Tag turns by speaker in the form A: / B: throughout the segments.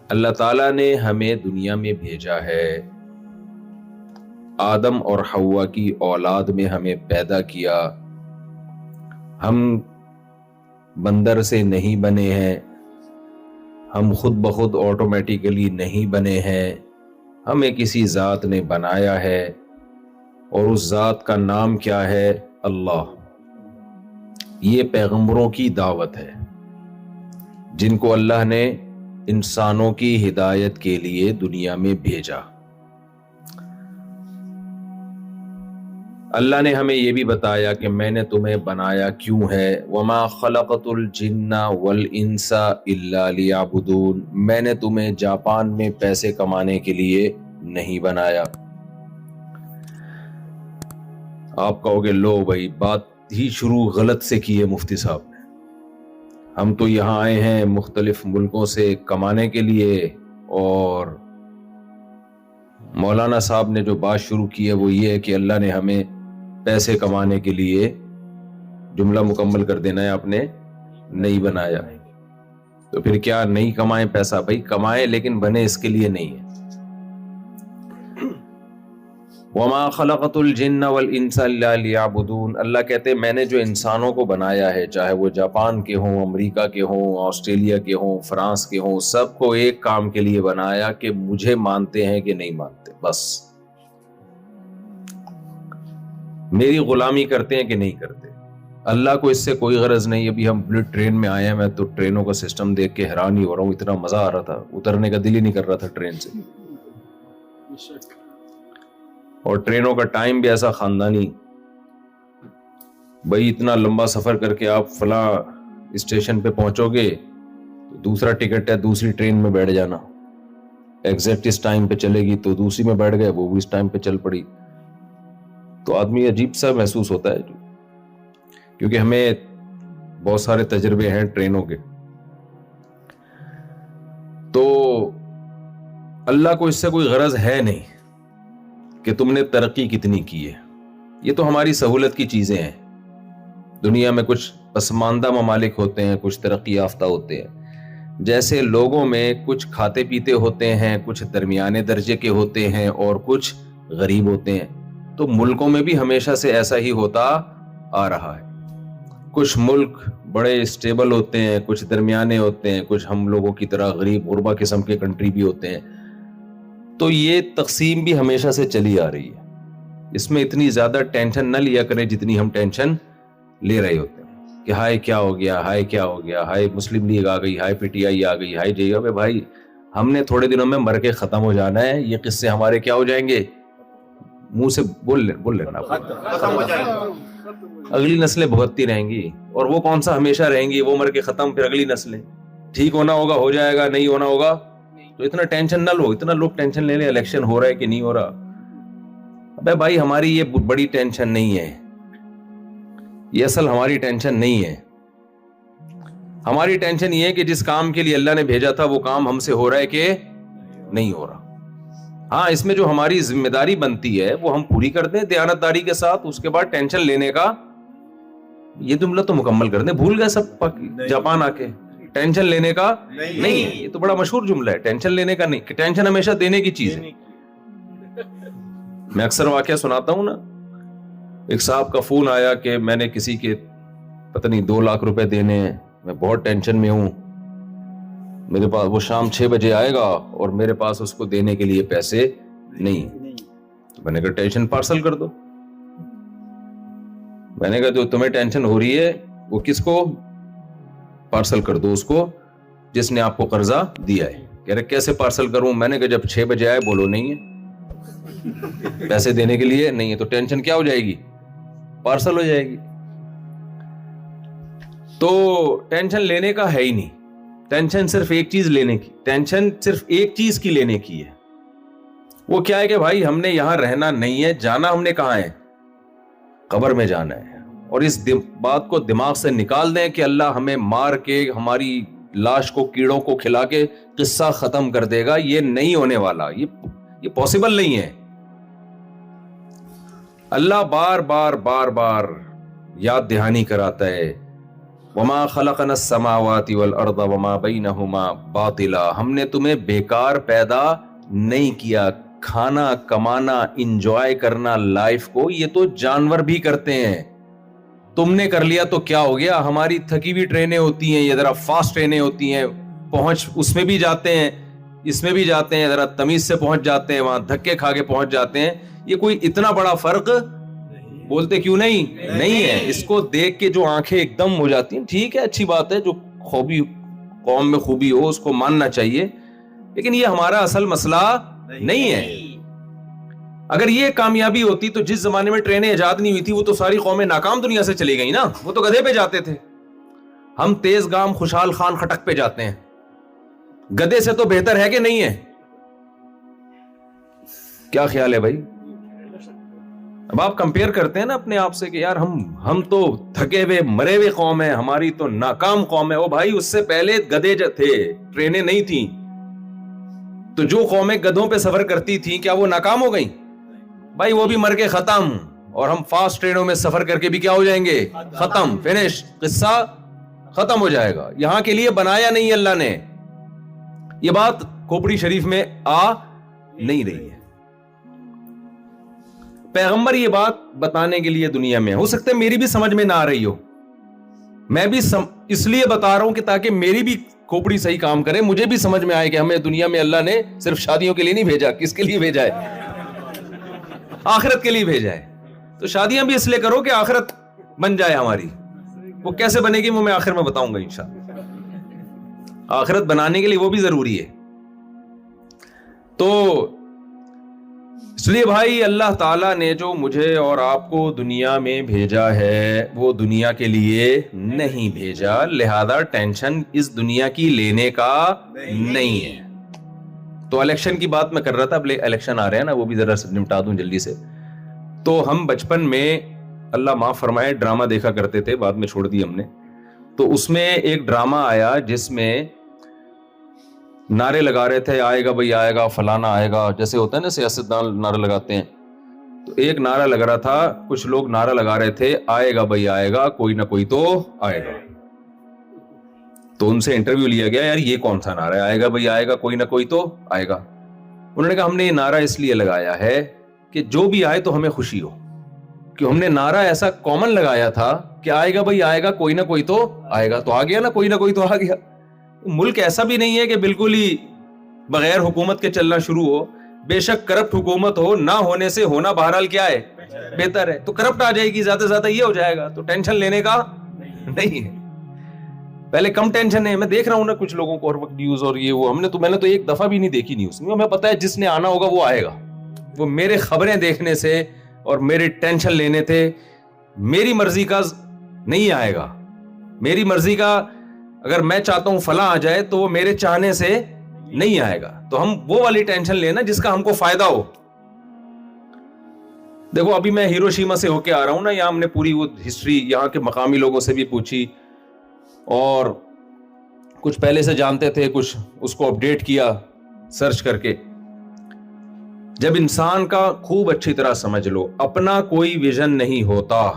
A: اللہ تعالیٰ نے ہمیں دنیا میں بھیجا ہے، آدم اور حوا کی اولاد میں ہمیں پیدا کیا۔ ہم بندر سے نہیں بنے ہیں، ہم خود بخود آٹومیٹیکلی نہیں بنے ہیں، ہمیں کسی ذات نے بنایا ہے، اور اس ذات کا نام کیا ہے؟ اللہ۔ یہ پیغمبروں کی دعوت ہے جن کو اللہ نے انسانوں کی ہدایت کے لیے دنیا میں بھیجا۔ اللہ نے ہمیں یہ بھی بتایا کہ میں نے تمہیں بنایا کیوں ہے، وَمَا خَلَقْتُ الْجِنَّ وَالْإِنسَ إِلَّا لِيَعْبُدُونَ، میں نے تمہیں جاپان میں پیسے کمانے کے لیے نہیں بنایا۔ آپ کہو گے لو بھائی، بات ہی شروع غلط سے کی ہے مفتی صاحب نے۔ ہم تو یہاں آئے ہیں مختلف ملکوں سے کمانے کے لیے، اور مولانا صاحب نے جو بات شروع کی ہے وہ یہ ہے کہ اللہ نے ہمیں پیسے کمانے کے لیے، جملہ مکمل کر دینا ہے آپ نے، نہیں بنایا۔ تو پھر کیا نہیں کمائیں پیسہ؟ بھائی کمائیں، لیکن بنے اس کے لیے نہیں ہے۔ وَمَا خَلَقْتُ الْجِنَّ وَالْإِنسَ إِلَّا لِيَعْبُدُونَ، اللہ کہتے ہیں میں نے جو انسانوں کو بنایا ہے، چاہے وہ جاپان کے ہوں، امریکہ کے ہوں، آسٹریلیا کے ہوں، فرانس کے ہوں، سب کو ایک کام کے لیے بنایا کہ مجھے مانتے ہیں کہ نہیں مانتے، بس میری غلامی کرتے ہیں کہ نہیں کرتے۔ اللہ کو اس سے کوئی غرض نہیں۔ ابھی ہم بلٹ ٹرین میں آئے ہیں، میں تو ٹرینوں کا سسٹم دیکھ کے حیران ہی ہو رہا ہوں، اتنا مزہ آ رہا تھا، اترنے کا دل ہی نہیں کر رہا تھا ٹرین سے۔ اور ٹرینوں کا ٹائم بھی ایسا خاندانی، بھائی اتنا لمبا سفر کر کے آپ فلاں اسٹیشن پہ پہنچو گے تو دوسرا ٹکٹ ہے، دوسری ٹرین میں بیٹھ جانا، ایگزیکٹ اس ٹائم پہ چلے گی تو دوسری میں بیٹھ گئے، وہ بھی اس ٹائم پہ چل پڑی۔ تو آدمی عجیب سا محسوس ہوتا ہے، کیونکہ ہمیں بہت سارے تجربے ہیں ٹرینوں کے۔ تو اللہ کو اس سے کوئی غرض ہے نہیں کہ تم نے ترقی کتنی کی ہے، یہ تو ہماری سہولت کی چیزیں ہیں۔ دنیا میں کچھ پسماندہ ممالک ہوتے ہیں، کچھ ترقی یافتہ ہوتے ہیں، جیسے لوگوں میں کچھ کھاتے پیتے ہوتے ہیں، کچھ درمیانے درجے کے ہوتے ہیں، اور کچھ غریب ہوتے ہیں۔ تو ملکوں میں بھی ہمیشہ سے ایسا ہی ہوتا آ رہا ہے۔ کچھ ملک بڑے اسٹیبل ہوتے ہیں، کچھ درمیانے ہوتے ہیں، کچھ ہم لوگوں کی طرح غریب غربا قسم کے کنٹری بھی ہوتے ہیں۔ تو یہ تقسیم بھی ہمیشہ سے چلی آ رہی ہے، اس میں اتنی زیادہ ٹینشن نہ لیا کریں جتنی ہم ٹینشن لے رہے ہوتے ہیں کہ ہائے کیا ہو گیا، ہائے کیا ہو گیا، ہائے مسلم لیگ آ گئی، ہائے پی ٹی آئی آ گئی، ہائے جے۔ بھائی ہم نے تھوڑے دنوں میں مر کے ختم ہو جانا ہے، یہ قصے ہمارے کیا ہو جائیں گے، منہ سے بول لینا، اگلی نسلیں بھگتتی رہیں گی، اور وہ کون سا ہمیشہ رہیں گی، وہ مر کے ختم، پھر اگلی نسلیں۔ ٹھیک ہونا ہوگا ہو جائے گا، نہیں ہونا ہوگا تو اتنا ٹینشن نہ لو۔ اتنا لوگ ٹینشن لے لیں الیکشن ہو رہا ہے کہ نہیں ہو رہا، ابے بھائی ہماری یہ بڑی ٹینشن نہیں ہے، یہ اصل ہماری ٹینشن نہیں ہے۔ ہماری ٹینشن یہ ہے کہ جس کام کے لیے اللہ نے بھیجا تھا وہ کام ہم سے ہو رہا ہے کہ نہیں ہو رہا۔ ہاں اس میں جو ہماری ذمہ داری بنتی ہے وہ ہم پوری کر دیں دیانتداری کے ساتھ، اس کے بعد ٹینشن لینے کا، یہ جملہ تو مکمل کر دیں، بھول گئے سب جاپان آ کے، ٹینشن لینے کا نہیں، یہ تو بڑا مشہور جملہ ہے، ٹینشن لینے کا نہیں، ٹینشن ہمیشہ دینے کی چیز ہے۔ میں اکثر واقعہ سناتا ہوں نا، ایک صاحب کا فون آیا کہ میں نے کسی کے پتہ نہیں 2 لاکھ روپے دینے ہیں، میں بہت ٹینشن میں ہوں، میرے پاس وہ شام 6 بجے آئے گا اور میرے پاس اس کو دینے کے لیے پیسے نہیں۔ تو میں نے کہا ٹینشن پارسل کر دو۔ میں نے کہا جو تمہیں ٹینشن ہو رہی ہے وہ کس کو پارسل کر دو؟ اس کو جس نے آپ کو قرضہ دیا ہے۔ کہہ رہے کیسے پارسل کروں؟ میں نے کہا جب 6 بجے آئے بولو نہیں ہے، پیسے دینے کے لیے نہیں ہے، تو ٹینشن کیا ہو جائے گی؟ پارسل ہو جائے گی۔ تو ٹینشن لینے کا ہے ہی نہیں، ٹینشن صرف ایک چیز لینے کی، ٹینشن صرف ایک چیز کی لینے کی ہے، وہ کیا ہے کہ بھائی ہم نے یہاں رہنا نہیں ہے، جانا ہم نے کہاں ہے؟ قبر میں جانا ہے۔ اور اس بات کو دماغ سے نکال دیں کہ اللہ ہمیں مار کے ہماری لاش کو کیڑوں کو کھلا کے قصہ ختم کر دے گا، یہ نہیں ہونے والا، یہ پاسبل نہیں ہے۔ اللہ بار بار بار بار یاد دہانی کراتا ہے وما خلقنا السماوات والارض وما بینہما باطلا، ہم نے تمہیں بیکار پیدا نہیں کیا. کھانا کمانا انجوائے کرنا لائف کو یہ تو جانور بھی کرتے ہیں. تم نے کر لیا تو کیا ہو گیا؟ ہماری تھکی ہوئی ٹرینیں ہوتی ہیں، یہ ذرا فاسٹ ٹرینیں ہوتی ہیں، پہنچ اس میں بھی جاتے ہیں، اس میں بھی جاتے ہیں، ذرا تمیز سے پہنچ جاتے ہیں، وہاں دھکے کھا کے پہنچ جاتے ہیں. یہ کوئی اتنا بڑا فرق بولتے کیوں نہیں ہے. اس کو دیکھ کے جو آنکھیں ایک دم ہو جاتی ہیں، ٹھیک ہے اچھی بات ہے، جو خوبی قوم میں خوبی ہو اس کو ماننا چاہیے، لیکن یہ ہمارا اصل مسئلہ نہیں ہے. اگر یہ کامیابی ہوتی تو جس زمانے میں ٹرینیں ایجاد نہیں ہوئی تھی وہ تو ساری قومیں ناکام دنیا سے چلی گئی نا. وہ تو گدھے پہ جاتے تھے، ہم تیز گام خوشحال خان خٹک پہ جاتے ہیں. گدھے سے تو بہتر ہے کہ نہیں ہے؟ کیا خیال ہے بھائی؟ اب آپ کمپیئر کرتے ہیں نا اپنے آپ سے کہ یار ہم تو تھکے ہوئے مرے ہوئے قوم ہے، ہماری تو ناکام قوم ہے. او بھائی اس سے پہلے گدھے تھے، ٹرینیں نہیں تھیں، تو جو قومیں گدھوں پہ سفر کرتی تھیں کیا وہ ناکام ہو گئیں؟ بھائی وہ بھی مر کے ختم، اور ہم فاسٹ ٹرینوں میں سفر کر کے بھی کیا ہو جائیں گے؟ ختم، فنش، قصہ ختم ہو جائے گا. یہاں کے لیے بنایا نہیں اللہ نے. یہ بات کھوپڑی شریف میں آ نہیں رہی ہے. پیغمبر یہ بات بتانے کے لیے دنیا میں، ہو سکتا ہے میری بھی سمجھ میں نہ آ رہی ہو، میں بھی اس لیے بتا رہا ہوں کہ تاکہ میری بھی کھوپڑی صحیح کام کرے، مجھے بھی سمجھ میں آئے کہ ہمیں دنیا میں اللہ نے صرف شادیوں کے لیے نہیں بھیجا. کس کے لیے بھیجا ہے؟ آخرت کے لیے بھیجا ہے. تو شادیاں بھی اس لیے کرو کہ آخرت بن جائے ہماری. وہ کیسے بنے گی وہ میں آخر میں بتاؤں گا انشاءاللہ. آخرت بنانے کے لیے وہ بھی ضروری ہے. تو اس لیے بھائی اللہ تعالیٰ نے جو مجھے اور آپ کو دنیا میں بھیجا ہے وہ دنیا کے لیے نہیں بھیجا، لہذا ٹینشن اس دنیا کی لینے کا نہیں ہے. تو الیکشن کی بات میں کر رہا تھا، اب الیکشن آ رہے ہیں نا، وہ بھی ذرا نمٹا دوں جلدی سے. تو ہم بچپن میں اللہ معاف فرمائے ڈرامہ دیکھا کرتے تھے، بعد میں چھوڑ دی ہم نے. تو اس میں ایک ڈرامہ آیا جس میں نعرے لگا رہے تھے، آئے گا بھائی آئے گا، فلانا آئے گا، جیسے ہوتا ہے نا سیاستدان نعرہ لگاتے ہیں. تو ایک نعرہ لگ رہا تھا، کچھ لوگ نعرہ لگا رہے تھے، آئے گا بھائی آئے گا، کوئی نہ کوئی تو آئے گا. تو ان سے انٹرویو لیا گیا، یار یہ کون سا نعرہ ہے، آئے گا بھائی آئے گا، کوئی نہ کوئی تو آئے گا. انہوں نے کہا ہم نے یہ نعرہ اس لیے لگایا ہے کہ جو بھی آئے تو ہمیں خوشی ہو، کہ ہم نے نعرہ ایسا کامن لگایا تھا کہ آئے گا بھائی آئے گا، کوئی نہ کوئی تو آئے گا. تو آ گیا نا، کوئی نہ کوئی تو آ گیا. ملک ایسا بھی نہیں ہے کہ بالکل ہی بغیر حکومت کے چلنا شروع ہو. بے شک کرپٹ حکومت ہو، نہ ہونے سے ہونا بہرحال کیا ہے؟ بہتر ہے. تو کرپٹ آ جائے گی، زیادہ سے زیادہ یہ ہو جائے گا، تو ٹینشن لینے کا نہیں ہے. پہلے کم ٹینشن ہے. میں دیکھ رہا ہوں نا کچھ لوگوں کو ہر وقت نیوز اور یہ وہ، میں نے تو ایک دفعہ بھی نہیں دیکھی نیوز. ہمیں پتا ہے جس نے آنا ہوگا وہ آئے گا. وہ میرے خبریں دیکھنے سے اور میری ٹینشن لینے تھے میری مرضی کا نہیں آئے گا. میری مرضی کا اگر میں چاہتا ہوں فلاں آ جائے تو وہ میرے چاہنے سے نہیں آئے گا. تو ہم وہ والی ٹینشن لینا جس کا ہم کو فائدہ ہو. دیکھو ابھی میں ہیروشیما سے ہو کے آ رہا ہوں نا، یہاں ہم نے پوری وہ ہسٹری یہاں کے مقامی لوگوں سے بھی پوچھی، اور کچھ پہلے سے جانتے تھے، کچھ اس کو اپڈیٹ کیا سرچ کر کے. جب انسان کا خوب اچھی طرح سمجھ لو اپنا کوئی ویژن نہیں ہوتا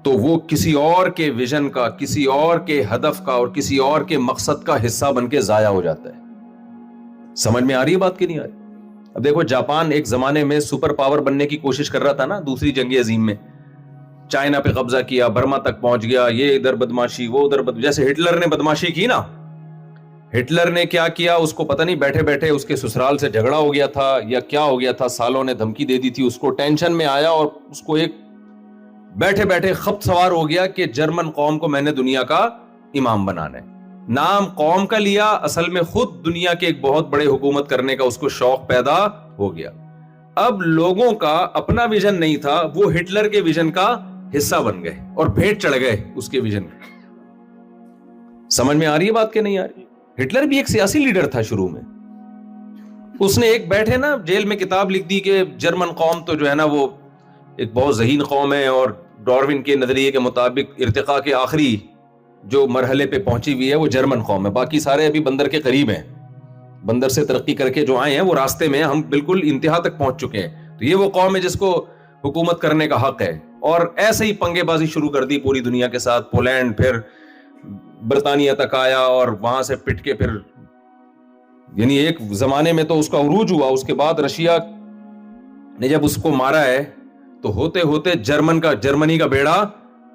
A: تو وہ کسی اور کے ویژن کا، کسی اور کے ہدف کا اور کسی اور کے مقصد کا حصہ بن کے ضائع ہو جاتا ہے. سمجھ میں آ رہی ہے بات کہ نہیں آ رہی؟ اب دیکھو جاپان ایک زمانے میں سپر پاور بننے کی کوشش کر رہا تھا نا دوسری جنگ عظیم میں. چائنا پہ قبضہ کیا، برما تک پہنچ گیا، یہ ادھر بدماشی وہ ادھر جیسے ہٹلر نے بدماشی کی نا. ہٹلر نے کیا کیا اس کو پتہ نہیں، بیٹھے بیٹھے اس کے سسرال سے جھگڑا ہو گیا تھا یا کیا ہو گیا تھا، سالوں نے دھمکی دے دی تھی اس کو، ٹینشن میں آیا اور اس کو ایک بیٹھے بیٹھے خبط سوار ہو گیا کہ جرمن قوم کو میں نے دنیا کا امام بنانا ہے. نام قوم کا لیا، اصل میں خود دنیا کے ایک بہت بڑے حکومت کرنے کا اس کو شوق پیدا ہو گیا. اب لوگوں کا اپنا ویژن نہیں تھا، وہ ہٹلر کے ویژن کا حصہ بن گئے اور بھیٹ چڑھ گئے اس کے ویژن کا. سمجھ میں آ رہی ہے بات کہ نہیں آ رہی؟ ہٹلر بھی ایک سیاسی لیڈر تھا شروع میں. اس نے ایک بیٹھے نا جیل میں کتاب لکھ دی کہ جرمن قوم تو جو ہے نا وہ ایک بہت ذہین قوم ہے، اور ڈاروین کے نظریے کے مطابق ارتقاء کے آخری جو مرحلے پہ پہنچی ہوئی ہے وہ جرمن قوم ہے، باقی سارے ابھی بندر کے قریب ہیں. بندر سے ترقی کر کے جو آئے ہیں وہ راستے میں، ہم بالکل انتہا تک پہنچ چکے ہیں. تو یہ وہ قوم ہے جس کو حکومت کرنے کا حق ہے. اور ایسے ہی پنگے بازی شروع کر دی پوری دنیا کے ساتھ. پولینڈ, پھر برطانیہ تک آیا اور وہاں سے پٹ کے پھر یعنی ایک زمانے میں تو اس کا عروج ہوا. اس کے بعد رشیا نے جب اس کو مارا ہے تو ہوتے ہوتے جرمنی کا بیڑا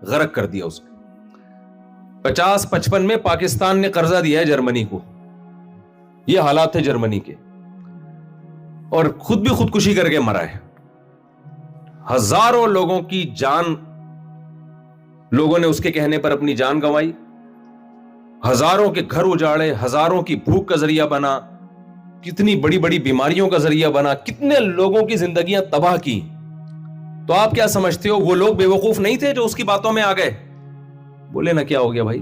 A: غرق کر دیا. اس نے 50-55 میں پاکستان نے قرضہ دیا ہے جرمنی کو. یہ حالات تھے جرمنی کے, اور خود بھی خودکشی کر کے مرا ہے. ہزاروں لوگوں کی جان, لوگوں نے اس کے کہنے پر اپنی جان گنوائی, ہزاروں کے گھر اجاڑے, ہزاروں کی بھوک کا ذریعہ بنا, کتنی بڑی بڑی بیماریوں کا ذریعہ بنا, کتنے لوگوں کی زندگیاں تباہ کی. تو آپ کیا سمجھتے ہو وہ لوگ بے وقوف نہیں تھے جو اس کی باتوں میں آ گئے؟ بولے نا کیا ہو گیا بھائی,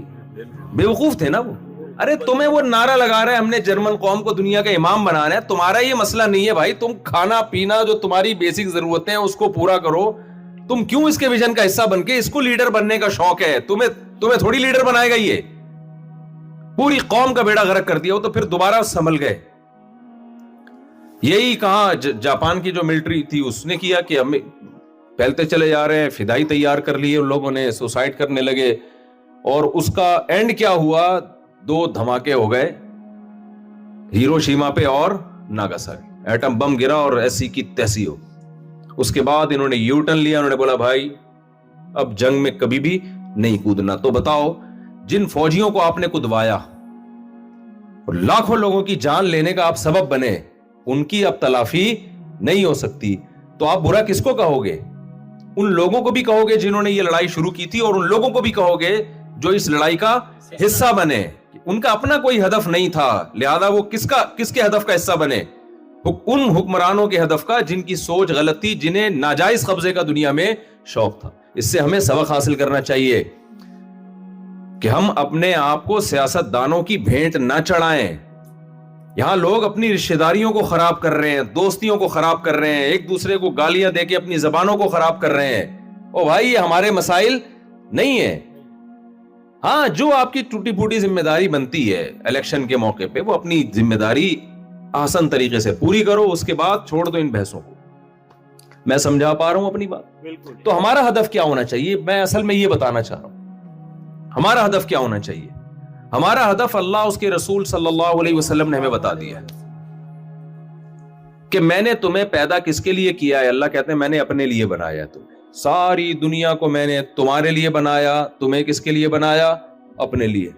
A: بے وقوف تھے نا وہ. ارے تمہیں وہ نعرہ لگا رہے ہیں ہم نے جرمن قوم کو دنیا کا امام بنانا ہے, تمہارا یہ مسئلہ نہیں ہے بھائی. تم کھانا پینا جو تمہاری بیسک ضرورتیں ہیں اس کو پورا کرو. تم کیوں اس کے ویژن کا حصہ بن کے اس کو لیڈر بننے کا شوق ہے؟ تمہیں تھوڑی لیڈر بنائے گا. یہ پوری قوم کا بیڑا غرق کر دیا ہو تو پھر دوبارہ سنبھل گئے. یہی کہاں جاپان کی جو ملٹری تھی اس نے کیا کہ ہم پھیلتے چلے جا رہے ہیں, فدائی تیار کر لیے ان لوگوں نے, سوسائڈ کرنے لگے, اور اس کا اینڈ کیا ہوا؟ 2 دھماکے ہو گئے ہیروشیما پہ اور ناگاساکی. ایٹم بم گرا اور ایسی کی تیسی ہو. اس کے بعد انہوں نے یو ٹرن لیا, انہوں نے بولا بھائی اب جنگ میں کبھی بھی نہیں کودنا. تو بتاؤ جن فوجیوں کو آپ نے کودوایا اور لاکھوں لوگوں کی جان لینے کا آپ سبب بنے, ان کی اب تلافی نہیں ہو سکتی, تو آپ برا کس کو کہو گے؟ ان لوگوں کو بھی کہو گے جنہوں نے یہ لڑائی شروع کی تھی, اور ان لوگوں کو بھی کہو گے جو اس لڑائی کا حصہ بنے. ان کا اپنا کوئی ہدف نہیں تھا, لہذا وہ کس کے ہدف کا حصہ بنے؟ ان حکمرانوں کے ہدف کا جن کی سوچ غلط تھی, جنہیں ناجائز قبضے کا دنیا میں شوق تھا. اس سے ہمیں سبق حاصل کرنا چاہیے کہ ہم اپنے آپ کو سیاست دانوں کی بھینٹ نہ چڑھائیں. یہاں لوگ اپنی رشتہ داریوں کو خراب کر رہے ہیں, دوستیوں کو خراب کر رہے ہیں, ایک دوسرے کو گالیاں دے کے اپنی زبانوں کو خراب کر رہے ہیں. او بھائی یہ ہمارے مسائل نہیں ہیں. ہاں جو آپ کی ٹوٹی پھوٹی ذمہ داری بنتی ہے الیکشن کے موقع پہ, وہ اپنی ذمہ داری آسان طریقے سے پوری کرو, اس کے بعد چھوڑ دو ان بحثوں کو. میں سمجھا پا رہا ہوں اپنی بات؟ تو ہمارا ہدف کیا ہونا چاہیے؟ میں اصل میں یہ بتانا چاہ رہا ہوں ہمارا ہدف کیا ہونا چاہیے. ہمارا ہدف اللہ اس کے رسول صلی اللہ علیہ وسلم نے ہمیں بتا دیا کہ میں نے تمہیں پیدا کس کے لیے کیا ہے. اللہ کہتے ہیں میں نے اپنے لیے بنایا تمہیں, ساری دنیا کو میں نے تمہارے لیے بنایا. تمہیں کس کے لیے بنایا؟ اپنے لیے.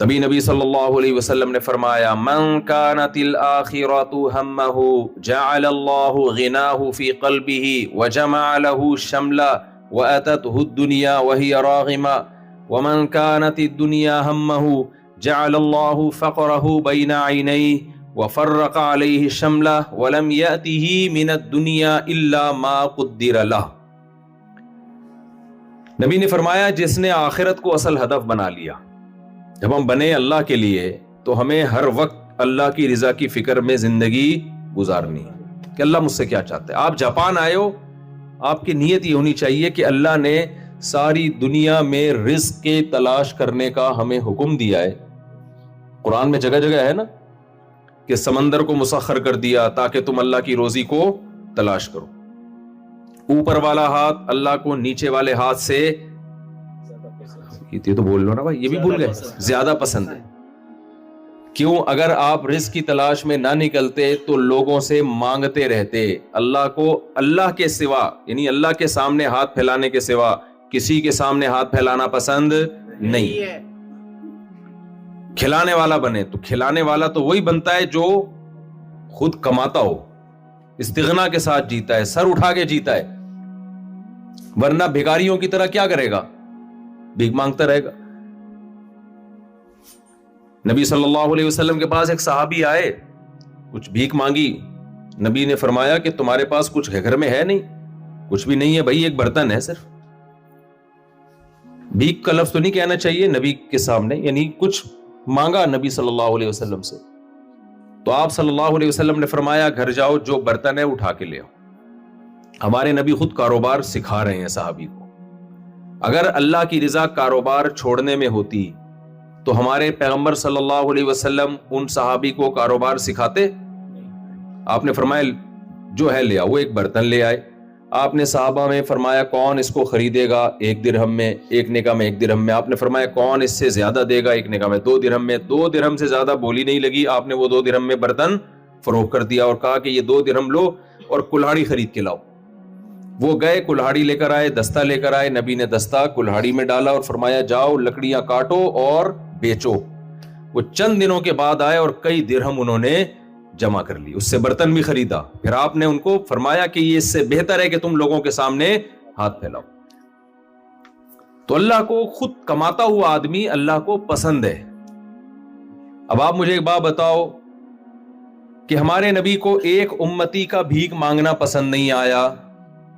A: تبھی نبی صلی اللہ علیہ وسلم نے فرمایا من كانت الآخرۃ همه جعل اللہ غناه في قلبه وجمع له شملا وأتته الدنيا وهي راغمة ومن كانت الدنيا همه جعل الله فقره بين عينيه وفرق عليه شمله ولم يأته من الدنيا إلا ما قدر له. نبی نے فرمایا جس نے آخرت کو اصل ہدف بنا لیا, جب ہم بنے اللہ کے لیے تو ہمیں ہر وقت اللہ کی رضا کی فکر میں زندگی گزارنی ہے کہ اللہ مجھ سے کیا چاہتا ہے. آپ جاپان آئے ہو, آپ کی نیت یہ ہونی چاہیے کہ اللہ نے ساری دنیا میں رزق کے تلاش کرنے کا ہمیں حکم دیا ہے. قرآن میں جگہ جگہ ہے نا کہ سمندر کو مسخر کر دیا تاکہ تم اللہ کی روزی کو تلاش کرو. اوپر والا ہاتھ اللہ کو نیچے والے ہاتھ سے, یہ تو بول لو نا بھائی, یہ بھی بھول گئے, زیادہ پسند ہے. کیوں؟ اگر آپ رزق کی تلاش میں نہ نکلتے تو لوگوں سے مانگتے رہتے. اللہ کو اللہ کے سوا, یعنی اللہ کے سامنے ہاتھ پھیلانے کے سوا کسی کے سامنے ہاتھ پھیلانا پسند نہیں ہے. کھلانے والا بنے تو کھلانے والا تو وہی بنتا ہے جو خود کماتا ہو, استغنا کے ساتھ جیتا ہے, سر اٹھا کے جیتا ہے. ورنہ بھکاریوں کی طرح کیا کرے گا؟ بھیک مانگتا رہے گا. نبی صلی اللہ علیہ وسلم کے پاس ایک صحابی آئے, کچھ بھیک مانگی. نبی نے فرمایا کہ تمہارے پاس کچھ گھر میں ہے نہیں؟ کچھ بھی نہیں ہے بھائی, ایک برتن ہے صرف. بھیک کا لفظ تو نہیں کہنا چاہیے نبی کے سامنے, یعنی کچھ مانگا نبی صلی اللہ علیہ وسلم سے. تو آپ صلی اللہ علیہ وسلم نے فرمایا گھر جاؤ, جو برتن ہے اٹھا کے لے آؤ. ہمارے نبی خود کاروبار سکھا رہے ہیں صحابی کو. اگر اللہ کی رضا کاروبار چھوڑنے میں ہوتی تو ہمارے پیغمبر صلی اللہ علیہ وسلم ان صحابی کو کاروبار سکھاتے؟ آپ نے فرمایا جو ہے لے آؤ. وہ ایک برتن لے آئے, آپ نے صحابہ میں فرمایا کون اس کو خریدے گا 1 درہم میں، ایک نے کہا میں 1 درہم میں، آپ نے فرمایا کون اس سے زیادہ دے گا، ایک نے کہا میں 2 درہم میں، 2 درہم سے زیادہ بولی نہیں لگی، آپ نے وہ 2 درہم میں برتن فروخت کر دیا اور کہا کہ یہ 2 درہم لو اور کلہاڑی خرید کے لاؤ۔ وہ گئے کلہاڑی لے کر آئے، دستہ لے کر آئے، نبی نے دستہ کلہاڑی میں ڈالا اور فرمایا جاؤ لکڑیاں کاٹو اور بیچو۔ وہ چند دنوں کے بعد آئے اور کئی درہم انہوں نے جمع کر لی، اس سے برتن بھی خریدا۔ پھر آپ نے ان کو فرمایا کہ یہ اس سے بہتر ہے کہ تم لوگوں کے سامنے ہاتھ پھیلاؤ۔ تو اللہ کو خود کماتا ہوا آدمی اللہ کو پسند ہے۔ اب آپ مجھے ایک بات بتاؤ کہ ہمارے نبی کو ایک امتی کا بھیک مانگنا پسند نہیں آیا،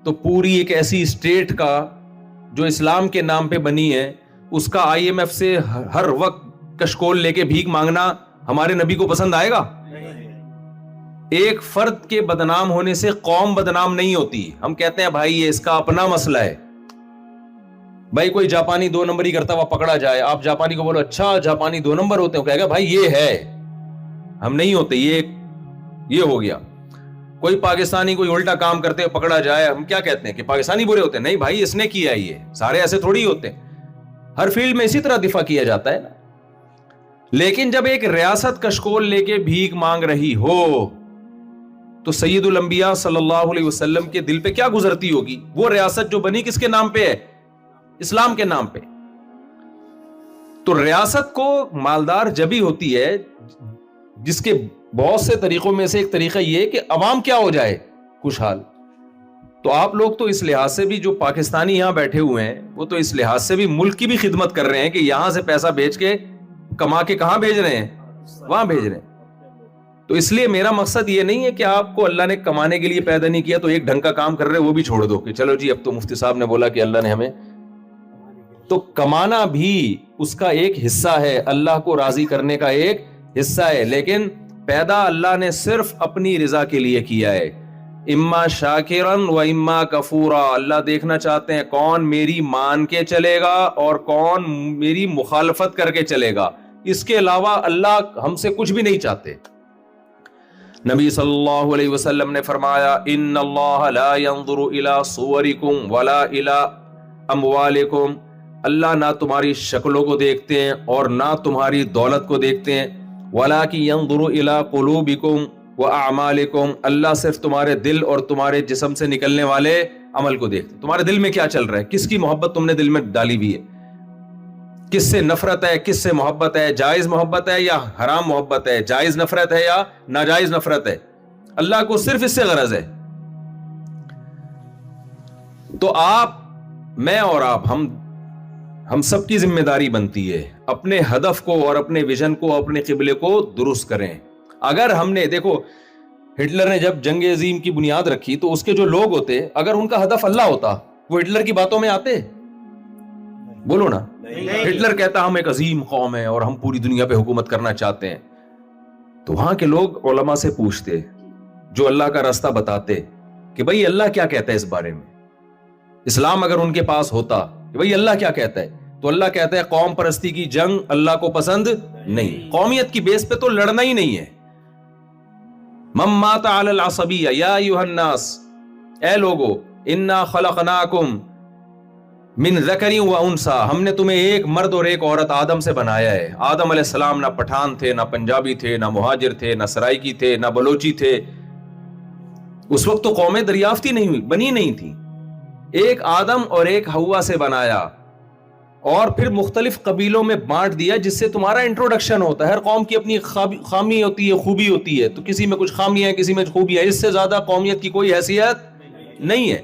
A: تو پوری ایک ایسی اسٹیٹ کا جو اسلام کے نام پہ بنی ہے، اس کا IMF سے ہر وقت کشکول لے کے بھیک مانگنا ہمارے نبی کو پسند آئے گا؟ ایک فرد کے بدنام ہونے سے قوم بدنام نہیں ہوتی۔ ہم کہتے ہیں بھائی یہ اس کا اپنا مسئلہ ہے، بھائی کوئی جاپانی 2 نمبری کرتا ہوا پکڑا جائے، آپ جاپانی کو بولو اچھا جاپانی 2 نمبر ہوتے ہیں، کہے گا بھائی یہ ہے، ہم نہیں ہوتے، یہ ہو گیا۔ کوئی پاکستانی کوئی الٹا کام کرتے ہوئے پکڑا جائے، ہم کیا کہتے ہیں کہ پاکستانی برے ہوتے ہیں؟ نہیں بھائی اس نے کیا ہے، یہ سارے ایسے تھوڑی ہوتے ہیں۔ ہر فیلڈ میں اسی طرح دفاع کیا جاتا ہے نا۔ لیکن جب ایک ریاست کشکول لے کے بھیک مانگ رہی ہو تو سید الانبیاء صلی اللہ علیہ وسلم کے دل پہ کیا گزرتی ہوگی؟ وہ ریاست جو بنی کس کے نام پہ ہے؟ اسلام کے نام پہ۔ تو ریاست کو مالدار جبھی ہوتی ہے جس کے بہت سے طریقوں میں سے ایک طریقہ یہ کہ عوام کیا ہو جائے؟ خوشحال۔ تو آپ لوگ تو اس لحاظ سے بھی جو پاکستانی یہاں بیٹھے ہوئے ہیں وہ تو اس لحاظ سے بھی ملک کی بھی خدمت کر رہے ہیں کہ یہاں سے پیسہ بیچ کے کما کے کہاں بھیج رہے ہیں؟ وہاں بھیج رہے ہیں۔ تو اس لیے میرا مقصد یہ نہیں ہے کہ آپ کو اللہ نے کمانے کے لیے پیدا نہیں کیا تو ایک ڈھنگ کا کام کر رہے وہ بھی چھوڑ دو کہ چلو جی اب تو مفتی صاحب نے بولا کہ اللہ نے ہمیں، تو کمانا بھی اس کا ایک حصہ ہے، اللہ کو راضی کرنے کا ایک حصہ ہے، لیکن پیدا اللہ نے صرف اپنی رضا کے لیے کیا ہے۔ اما شاکرن و اما کفورا، اللہ دیکھنا چاہتے ہیں کون میری مان کے چلے گا اور کون میری مخالفت کر کے چلے گا۔ اس کے علاوہ اللہ ہم سے کچھ بھی نہیں چاہتے۔ نبی صلی اللہ علیہ وسلم نے فرمایا ان اللہ لا ينظر الى صورکم ولا الى اموالکم، اللہ نہ تمہاری شکلوں کو دیکھتے ہیں اور نہ تمہاری دولت کو دیکھتے ہیں، ولکن ينظر الى قلوبکم واعمالکم، اللہ صرف تمہارے دل اور تمہارے جسم سے نکلنے والے عمل کو دیکھتے ہیں۔ تمہارے دل میں کیا چل رہا ہے، کس کی محبت تم نے دل میں ڈالی ہوئی ہے، کس سے نفرت ہے، کس سے محبت ہے، جائز محبت ہے یا حرام محبت ہے، جائز نفرت ہے یا ناجائز نفرت ہے، اللہ کو صرف اس سے غرض ہے۔ تو آپ، میں اور آپ، ہم سب کی ذمہ داری بنتی ہے اپنے ہدف کو اور اپنے ویژن کو، اپنے قبلے کو درست کریں۔ اگر ہم نے، دیکھو ہٹلر نے جب جنگ عظیم کی بنیاد رکھی تو اس کے جو لوگ ہوتے، اگر ان کا ہدف اللہ ہوتا وہ ہٹلر کی باتوں میں آتے؟ بولو نا۔ ہٹلر کہتا ہم ایک عظیم قوم ہے اور ہم پوری دنیا پہ حکومت کرنا چاہتے ہیں، تو وہاں کے لوگ علماء سے پوچھتے جو اللہ کا راستہ بتاتے کہ بھئی اللہ کیا کہتا ہے اس بارے میں، اسلام اگر ان کے پاس ہوتا کہ بھئی اللہ کیا کہتا ہے، تو اللہ کہتا ہے قوم پرستی کی جنگ اللہ کو پسند نہیں، قومیت کی بیس پہ تو لڑنا ہی نہیں ہے۔ من مات علی العصبیہ یا ایھا الناس، اے لوگو انا خلقناکم من ذکر و انثی، ہم نے تمہیں ایک مرد اور ایک عورت آدم سے بنایا ہے۔ آدم علیہ السلام نہ پٹھان تھے، نہ پنجابی تھے، نہ مہاجر تھے، نہ سرائکی تھے، نہ بلوچی تھے۔ اس وقت تو قومیں دریافت ہی نہیں ہوئی، بنی نہیں تھی۔ ایک آدم اور ایک حوا سے بنایا اور پھر مختلف قبیلوں میں بانٹ دیا، جس سے تمہارا انٹروڈکشن ہوتا ہے۔ ہر قوم کی اپنی خامی ہوتی ہے، خوبی ہوتی ہے، تو کسی میں کچھ خامیاں ہیں، کسی میں خوبیاں، اس سے زیادہ قومیت کی کوئی حیثیت نہیں ہے۔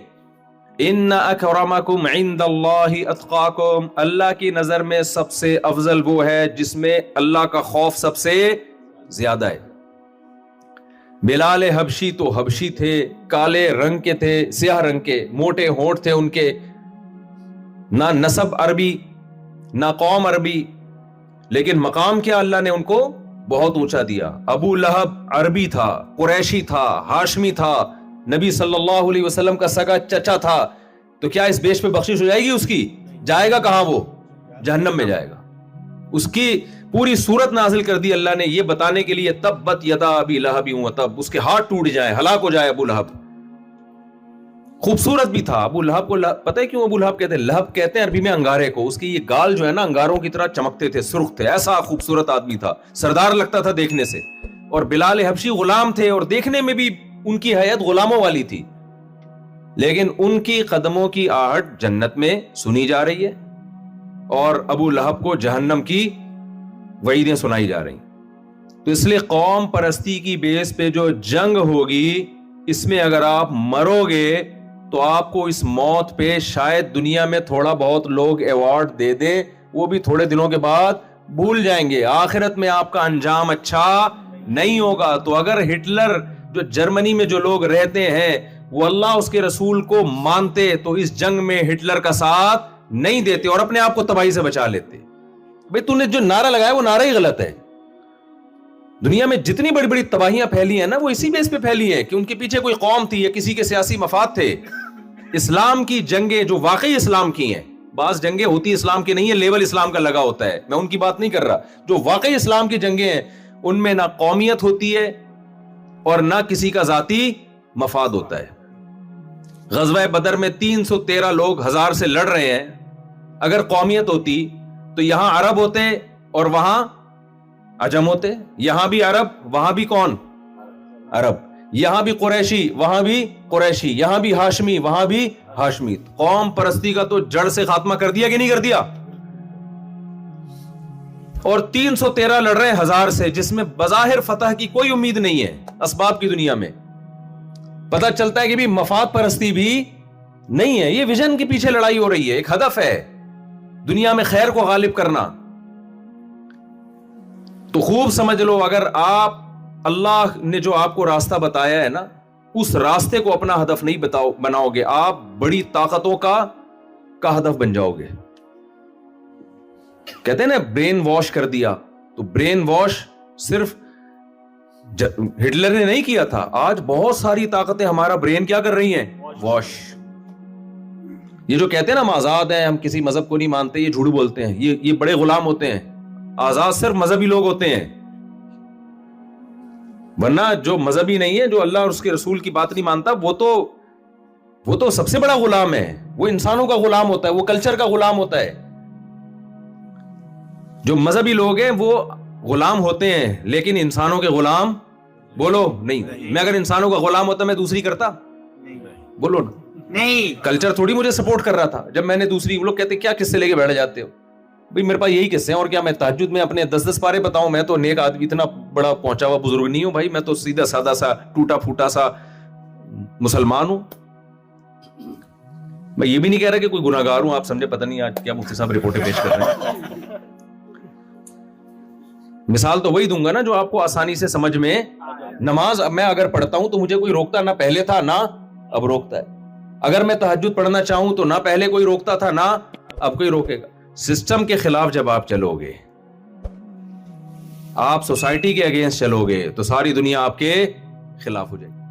A: ان اکرمکم عند اللہ اتقاکم، اللہ کی نظر میں سب سے افضل وہ ہے جس میں اللہ کا خوف سب سے زیادہ ہے۔ بلال حبشی تو حبشی تھے، کالے رنگ کے تھے، سیاہ رنگ کے، موٹے ہونٹ تھے ان کے، نہ نسب عربی نہ قوم عربی، لیکن مقام کیا اللہ نے ان کو بہت اونچا دیا۔ ابو لہب عربی تھا، قریشی تھا، ہاشمی تھا، نبی صلی اللہ علیہ وسلم کا سگا چچا تھا، تو کیا اس بیش پہ بخشش ہو جائے گی اس کی؟ جائے گا کہاں؟ وہ جہنم میں جائے گا۔ اس کی پوری صورت نازل کر دی اللہ نے یہ بتانے کے لیے، تبت یدا ابی لہب وتب، اس کے ہاتھ ٹوٹ جائیں، ہلاک ہو جائے ابو لہب۔ خوبصورت بھی تھا. ابو لہب کو پتہ ہے کیوں ابو لہب کہتے ہیں؟ لہب کہتے ہیں عربی میں انگارے کو. اس کی یہ گال جو ہے نا انگاروں کی طرح چمکتے تھے, سرخ تھے, ایسا خوبصورت آدمی تھا, سردار لگتا تھا دیکھنے سے. اور بلال حبشی غلام تھے اور دیکھنے میں بھی ان کی حیت غلاموں والی تھی, لیکن ان کی قدموں کی آہٹ جنت میں سنی جا رہی ہے اور ابو لہب کو جہنم کی وعیدیں سنائی جا رہی. تو اس لیے قوم پرستی کی بیس پہ جو جنگ ہوگی, اس میں اگر آپ مرو گے تو آپ کو اس موت پہ شاید دنیا میں تھوڑا بہت لوگ ایوارڈ دے دیں, وہ بھی تھوڑے دنوں کے بعد بھول جائیں گے. آخرت میں آپ کا انجام اچھا نہیں ہوگا. تو اگر ہٹلر جو جرمنی میں جو لوگ رہتے ہیں وہ اللہ اس کے رسول کو مانتے تو اس جنگ میں ہٹلر کا ساتھ نہیں دیتے اور اپنے آپ کو تباہی سے بچا لیتے. بھئی تو نے جو نعرہ لگایا وہ نعرہ ہی غلط ہے. دنیا میں جتنی بڑی بڑی تباہیاں پھیلی ہیں نا وہ اسی بیس پہ پھیلی ہیں کہ ان کے پیچھے کوئی قوم تھی یا کسی کے سیاسی مفاد تھے. اسلام کی جنگیں جو واقعی اسلام کی ہیں, بعض جنگیں ہوتی اسلام کی نہیں ہے, لیول اسلام کا لگا ہوتا ہے, میں ان کی بات نہیں کر رہا. جو واقعی اسلام کی جنگیں ہیں ان میں نہ قومیت ہوتی ہے اور نہ کسی کا ذاتی مفاد ہوتا ہے. غزوہ بدر میں 313 لوگ 1000 سے لڑ رہے ہیں. اگر قومیت ہوتی تو یہاں عرب ہوتے اور وہاں عجم ہوتے. یہاں بھی عرب وہاں بھی کون عرب, یہاں بھی قریشی وہاں بھی قریشی, یہاں بھی ہاشمی وہاں بھی ہاشمی. قوم پرستی کا تو جڑ سے خاتمہ کر دیا کہ نہیں کر دیا؟ اور 313 لڑ رہے ہیں 1000 سے, جس میں بظاہر فتح کی کوئی امید نہیں ہے. اسباب کی دنیا میں پتہ چلتا ہے کہ بھی مفاد پرستی بھی نہیں ہے, یہ ویژن کے پیچھے لڑائی ہو رہی ہے. ایک ہدف ہے دنیا میں خیر کو غالب کرنا. تو خوب سمجھ لو, اگر آپ اللہ نے جو آپ کو راستہ بتایا ہے نا اس راستے کو اپنا ہدف نہیں بناؤ گے, آپ بڑی طاقتوں کا ہدف بن جاؤ گے. کہتے ہیں نا برین واش کر دیا, تو برین واش صرف ہٹلر نے نہیں کیا تھا, آج بہت ساری طاقتیں ہمارا برین کیا کر رہی ہیں, واش. یہ جو کہتے ہیں نا ہم آزاد ہیں, ہم کسی مذہب کو نہیں مانتے, یہ جھوٹ بولتے ہیں, یہ بڑے غلام ہوتے ہیں. آزاد صرف مذہبی لوگ ہوتے ہیں, ورنہ جو مذہبی نہیں ہے, جو اللہ اور اس کے رسول کی بات نہیں مانتا, وہ تو سب سے بڑا غلام ہے. وہ انسانوں کا غلام ہوتا ہے, وہ کلچر کا غلام ہوتا ہے. جو مذہبی لوگ ہیں وہ غلام ہوتے ہیں لیکن انسانوں کے غلام بولو نہیں. میں اگر انسانوں کا غلام ہوتا میں دوسری کرتا, بولو نہیں. کلچر تھوڑی مجھے سپورٹ کر رہا تھا جب میں نے دوسری. وہ لوگ کہتے کیا قصے لے کے بیٹھ جاتے ہو, بھئی میرے پاس یہی قصے ہیں, اور کیا میں تہجد میں اپنے 10 پارے بتاؤں؟ میں تو نیک آدمی اتنا بڑا پہنچا ہوا بزرگ نہیں ہوں بھائی, میں تو سیدھا سادہ سا ٹوٹا پھوٹا سا مسلمان ہوں. میں یہ بھی نہیں کہہ رہا کہ کوئی گناہگار ہوں, آپ سمجھے. پتہ نہیں آج کیا مفتی صاحب رپورٹیں پیش کر رہے ہیں. مثال تو وہی دوں گا نا جو آپ کو آسانی سے سمجھ میں. نماز میں اگر پڑھتا ہوں تو مجھے کوئی روکتا نہ پہلے تھا نہ اب روکتا ہے. اگر میں تہجد پڑھنا چاہوں تو نہ پہلے کوئی روکتا تھا نہ اب کوئی روکے گا. سسٹم کے خلاف جب آپ چلو گے, آپ سوسائٹی کے اگینسٹ چلو گے تو ساری دنیا آپ کے خلاف ہو جائے گی.